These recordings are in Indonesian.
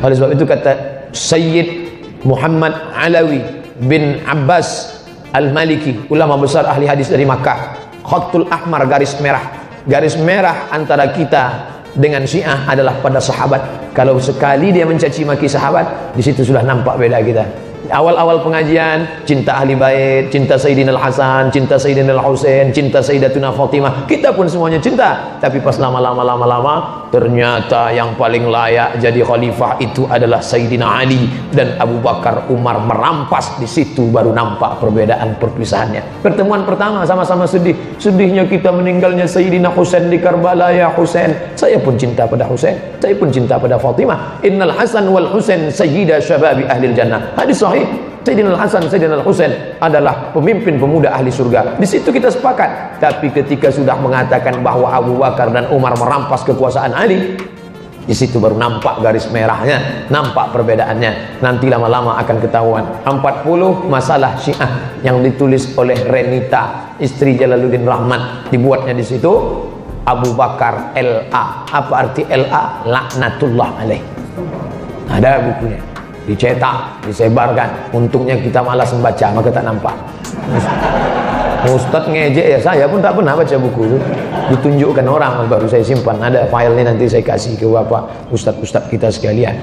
Oleh sebab itu kata Sayyid Muhammad Alawi bin Abbas Al-Maliki, ulama besar ahli hadis dari Makkah, khatul ahmar, garis merah antara kita dengan Syiah adalah pada sahabat. Kalau sekali dia mencaci maki sahabat, di situ sudah nampak beda kita. Awal-awal pengajian, cinta ahli bait, cinta Sayyidina Al-Hasan, cinta Sayyidina Al-Husain, cinta Sayyidatuna Fatimah, kita pun semuanya cinta. Tapi pas lama-lama ternyata yang paling layak jadi khalifah itu adalah Sayyidina Ali dan Abu Bakar, Umar merampas. Di situ baru nampak perbedaan perpisahannya. Pertemuan pertama sama-sama sedih, sedihnya kita meninggalnya Sayyidina Husain di Karbala. Ya Husain, saya pun cinta pada Husain, saya pun cinta pada Fatimah. Innal Hasan wal Husain sayyida syababi ahlil jannah. Hadis sahih. Sayyidina Al-Hasan, Sayyidina Al-Husain adalah pemimpin pemuda ahli surga. Di situ kita sepakat. Tapi ketika sudah mengatakan bahwa Abu Bakar dan Umar merampas kekuasaan Ali, di situ baru nampak garis merahnya, nampak perbedaannya. Nanti lama-lama akan ketahuan. 40 masalah Syiah yang ditulis oleh Renita, istri Jalaluddin Rahmat, dibuatnya di situ Abu Bakar LA. Apa arti LA? Laknatullah alaih. Ada bukunya, dicetak, disebarkan. Untungnya kita malas membaca, maka tak nampak. Ustadz ngejek ya, saya pun tak pernah baca buku itu. Ditunjukkan orang, baru saya simpan. Ada filenya, nanti saya kasih ke bapak ustadz-ustadz kita sekalian.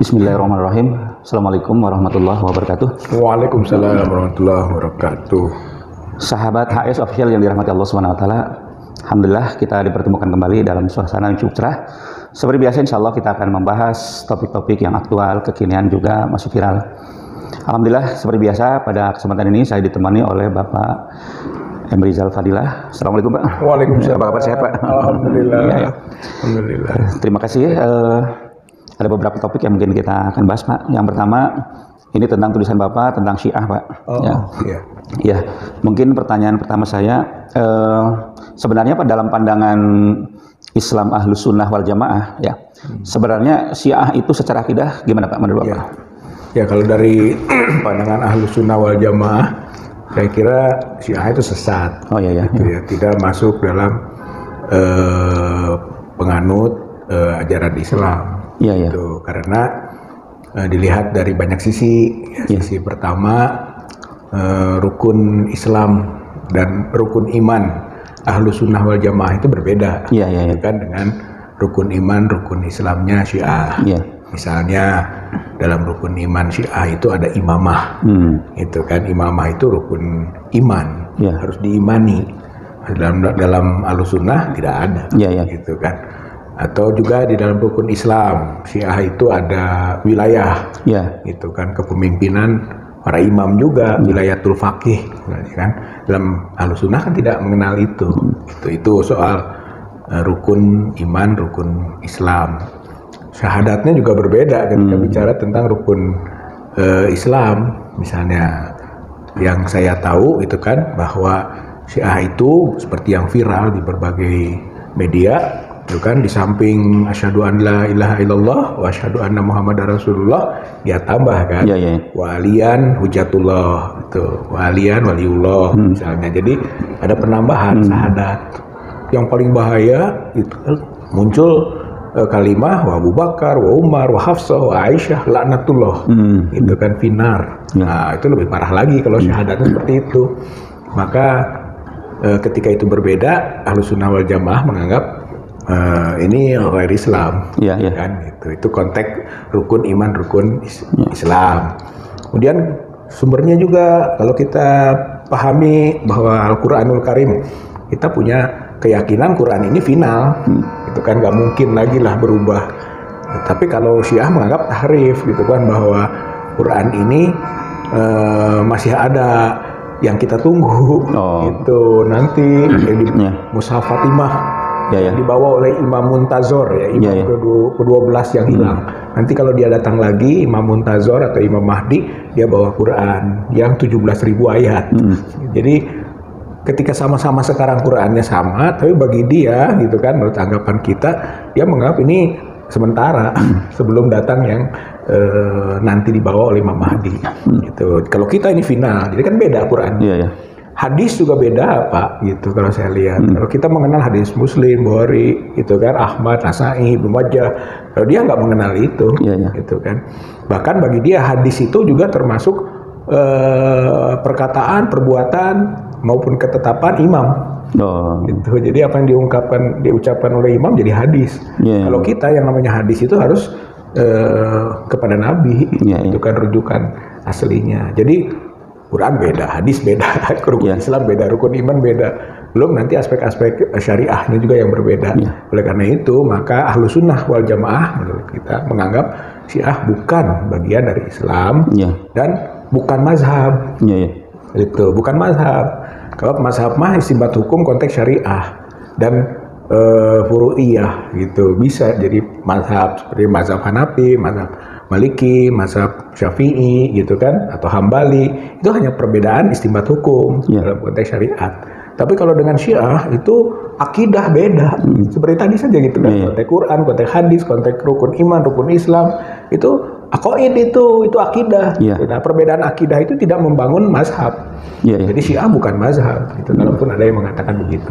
Bismillahirrahmanirrahim. Assalamualaikum warahmatullahi wabarakatuh. Waalaikumsalam warahmatullahi wabarakatuh. Sahabat HS Official yang dirahmati Allah Subhanahu wa taala. Alhamdulillah kita dipertemukan kembali dalam suasana yang cukup cerah. Seperti biasa insyaallah kita akan membahas topik-topik yang aktual, kekinian juga masuk viral. Alhamdulillah seperti biasa pada kesempatan ini saya ditemani oleh Bapak M. Rizal Fadilah. Assalamualaikum Pak. Waalaikumsalam. Apa kabar, sehat Pak? Alhamdulillah. Ya. Alhamdulillah. Terima kasih. Ada beberapa topik yang mungkin kita akan bahas Pak. Yang pertama ini tentang tulisan Bapak tentang Syiah Pak. Iya. Ya, mungkin pertanyaan pertama saya sebenarnya Pak, dalam pandangan Islam Ahlus Sunnah wal Jamaah ya, sebenarnya Syiah itu secara akidah gimana Pak menurut Bapak? Ya kalau dari pandangan Ahlus Sunnah wal Jamaah, saya kira Syiah itu sesat. Oh iya. Gitu ya, tidak masuk dalam penganut ajaran Islam. Iya. Gitu. Karena dilihat dari banyak sisi. Sisi pertama, rukun Islam dan rukun iman Ahlus Sunnah wal Jamaah itu berbeda. Iya. Kan dengan rukun iman, rukun Islamnya Syiah. Iya. Misalnya dalam rukun iman Syiah itu ada imamah. Itu kan, imamah itu rukun iman. Harus diimani. Dalam Ahlus Sunnah tidak ada. Iya. Gitu kan. Atau juga di dalam rukun Islam Syiah itu ada wilayah, gitu kan, kepemimpinan para imam juga, wilayatul faqih, kan. Dalam Ahlus Sunnah kan tidak mengenal itu. Itu soal rukun iman, rukun Islam. Syahadatnya juga berbeda ketika bicara tentang rukun Islam. Misalnya yang saya tahu itu kan bahwa Syiah itu seperti yang viral di berbagai media. Itu kan, di samping asyhadu an la ilaha illallah wa asyhadu anna muhammadar rasulullah, dia tambah kan walian hujatullah, itu walian waliullah misalnya. Jadi ada penambahan syahadat. Yang paling bahaya itu kan muncul kalimah wa Abu Bakar wa Umar wa Hafsah wa Aisyah laknatullah, itu kan finar. Nah itu lebih parah lagi kalau syahadatnya seperti itu. Maka ketika itu berbeda, Ahlus Sunnah wal Jamaah menganggap ini ghair Islam, kan? Itu konteks rukun iman, rukun Islam. Kemudian sumbernya juga kalau kita pahami bahwa Al-Quranul Karim, kita punya keyakinan Quran ini final, itu kan nggak mungkin lagi lah berubah. Tapi kalau Syiah menganggap tahrif, gitu kan, bahwa Quran ini masih ada yang kita tunggu, itu nanti di Mushaf Fatimah dibawa oleh Imam Muntazor ya, imam ke-12 yang hilang. Nanti kalau dia datang lagi Imam Muntazor atau Imam Mahdi, dia bawa Quran yang 17.000 ayat. Jadi ketika sama-sama sekarang Qurannya sama, tapi bagi dia gitu kan, menurut anggapan kita, dia menganggap ini sementara sebelum datang yang nanti dibawa oleh Imam Mahdi. Gitu. Kalau kita ini final, jadi kan beda Quran. Hadis juga beda Pak, gitu kalau saya lihat. Kalau kita mengenal hadis Muslim, Bukhari, gitu kan, Ahmad, Nasai, Ibnu Majah, kalau dia nggak mengenal itu, gitu kan. Bahkan bagi dia hadis itu juga termasuk perkataan, perbuatan maupun ketetapan imam. Gitu. Jadi apa yang diucapkan oleh imam jadi hadis. Kalau kita yang namanya hadis itu harus kepada Nabi, itu kan rujukan aslinya. Jadi Quran beda, hadis beda, rukun Islam beda, rukun iman beda. Belum nanti aspek-aspek syariahnya juga yang berbeda. Oleh karena itu, maka Ahlus Sunnah wal Jamaah menurut kita menganggap Syiah bukan bagian dari Islam dan bukan mazhab. Itu bukan mazhab. Kalau mazhab mah istinbat hukum konteks syariah dan furu'iyah gitu, bisa jadi mazhab seperti mazhab Hanafi, mazhab Maliki, mazhab Syafi'i gitu kan, atau Hambali. Itu hanya perbedaan istinbat hukum dalam konteks syariat. Tapi kalau dengan Syiah itu akidah beda. Seperti tadi saja gitu kan, konteks Quran, konteks hadis, konteks rukun iman, rukun Islam, itu aqaid, itu akidah. Nah, perbedaan akidah itu tidak membangun mazhab. Jadi Syiah bukan mazhab, gitu. Kalaupun ada yang mengatakan begitu.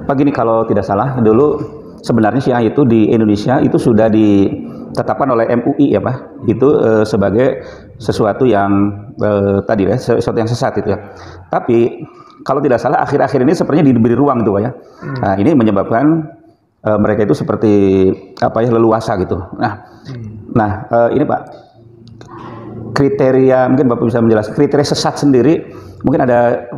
Pak, gini, kalau tidak salah dulu sebenarnya Syiah itu di Indonesia itu sudah ditetapkan oleh MUI ya Pak, itu sebagai sesuatu yang tadi ya, sesuatu yang sesat itu ya. Tapi kalau tidak salah akhir-akhir ini sepertinya diberi ruang itu Pak ya. Nah, ini menyebabkan mereka itu seperti apa ya, leluasa gitu. Nah, ini Pak, kriteria, mungkin Bapak bisa menjelaskan kriteria sesat sendiri, mungkin ada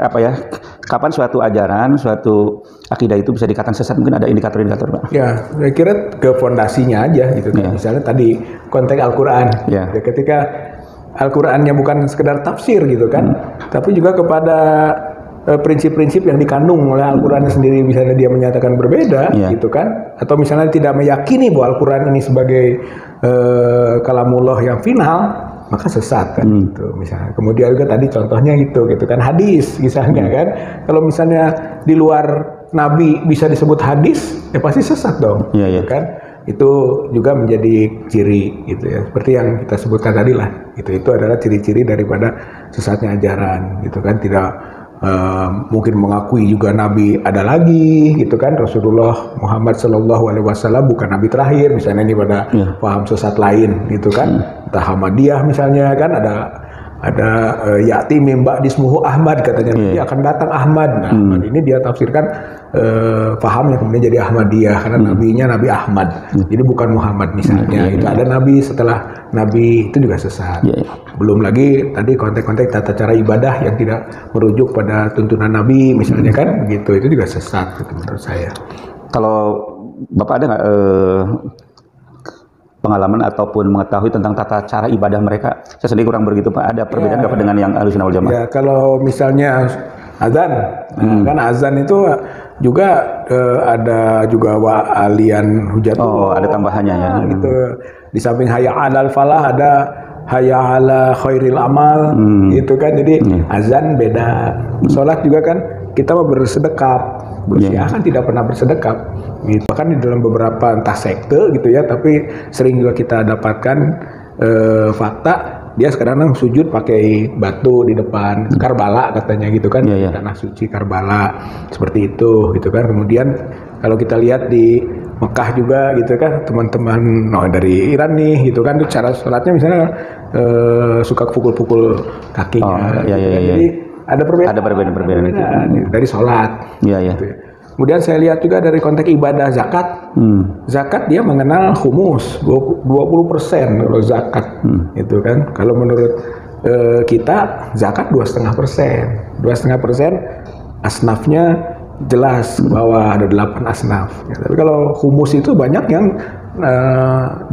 apa ya, kapan suatu ajaran, suatu akidah itu bisa dikatakan sesat, mungkin ada indikator-indikator Pak? Ya, saya kira ke fondasinya aja gitu kan. Misalnya tadi konteks Al-Quran, ketika Al-Qurannya bukan sekedar tafsir gitu kan, tapi juga kepada prinsip-prinsip yang dikandung oleh Al-Quran sendiri, misalnya dia menyatakan berbeda gitu kan, atau misalnya tidak meyakini bahwa Al-Quran ini sebagai kalamullah yang final, maka sesat kan gitu misalnya. Kemudian juga tadi contohnya gitu kan, hadis misalnya kan, kalau misalnya di luar Nabi bisa disebut hadis, ya pasti sesat dong, gitu kan. Itu juga menjadi ciri gitu ya, seperti yang kita sebutkan tadi lah, itu adalah ciri-ciri daripada sesatnya ajaran gitu kan. Tidak mungkin mengakui juga Nabi ada lagi gitu kan, Rasulullah Muhammad SAW bukan Nabi terakhir, misalnya ini pada paham sesat lain gitu kan. Entah Ahmadiyah misalnya kan, ada ya'ti min ba'di ismuhu Ahmad, katanya nanti akan datang Ahmad. Nah, Ahmad ini dia tafsirkan pahamnya kemudian jadi Ahmadiyah karena nabinya Nabi Ahmad. Jadi bukan Muhammad misalnya. Itu ada nabi setelah nabi, itu juga sesat. Belum lagi tadi konteks-konteks tata cara ibadah yang tidak merujuk pada tuntunan nabi misalnya kan, begitu. Itu juga sesat gitu, menurut saya. Kalau Bapak ada nggak pengalaman ataupun mengetahui tentang tata cara ibadah mereka? Saya sendiri kurang begitu Pak. Ada perbedaan nggak dengan yang Ahlus Sunnah wal Jamaah? Ya, kalau misalnya azan, kan azan itu juga ada juga wa'alian hujatullah. Oh, ada tambahannya ya. Gitu. Di samping hayya 'alal falah ada hayya 'ala khairil amal, gitu kan. Jadi azan beda. Sholat juga kan kita bersedekap. Syiah kan tidak pernah bersedekap. Gitu. Bahkan di dalam beberapa entah sekte gitu ya, tapi sering juga kita dapatkan fakta dia sekarang sujud pakai batu di depan Karbala katanya gitu kan, tanah suci Karbala seperti itu gitu kan. Kemudian kalau kita lihat di Mekah juga gitu kan, teman-teman dari Iran nih gitu kan, itu cara sholatnya misalnya suka pukul-pukul kakinya. Jadi ada perbedaan dari sholat. Gitu. Kemudian saya lihat juga dari konteks ibadah zakat. Zakat dia mengenal humus 20% kalau zakat, gitu kan. Kalau menurut kita zakat 2,5%. 2,5% asnafnya jelas bahwa ada 8 asnaf. Ya, tapi kalau humus itu banyak yang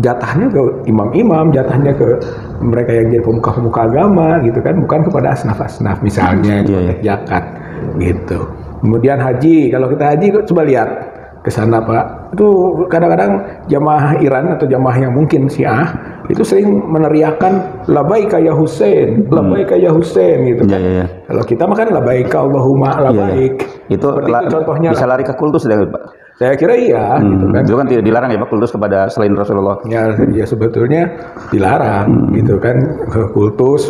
jatahnya ke imam-imam, jatahnya ke mereka yang jadi pemuka-pemuka agama, gitu kan, bukan kepada asnaf-asnaf misalnya zakat, gitu. Kemudian haji, kalau kita haji coba lihat ke sana Pak. Itu kadang-kadang jamaah Iran atau jamaah yang mungkin Syiah itu sering meneriakan labaika ya Husain, labaika ya Husain gitu kan. Kalau kita mah kan labaika Allahumma labaik. Itu contohnya bisa lari ke kultus deh Pak. Saya kira iya gitu kan. Itu kan tidak dilarang ya Pak kultus kepada selain Rasulullah. Ya sebetulnya dilarang gitu kan, ke kultus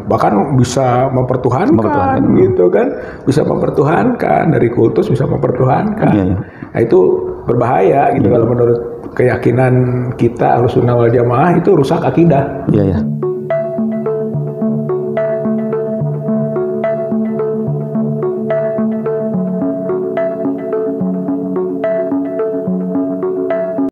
bahkan bisa mempertuhankan gitu kan, bisa mempertuhankan, dari kultus bisa mempertuhankan. Nah itu berbahaya gitu kalau menurut keyakinan kita Ahlussunnah wal Jamaah, itu rusak akidah.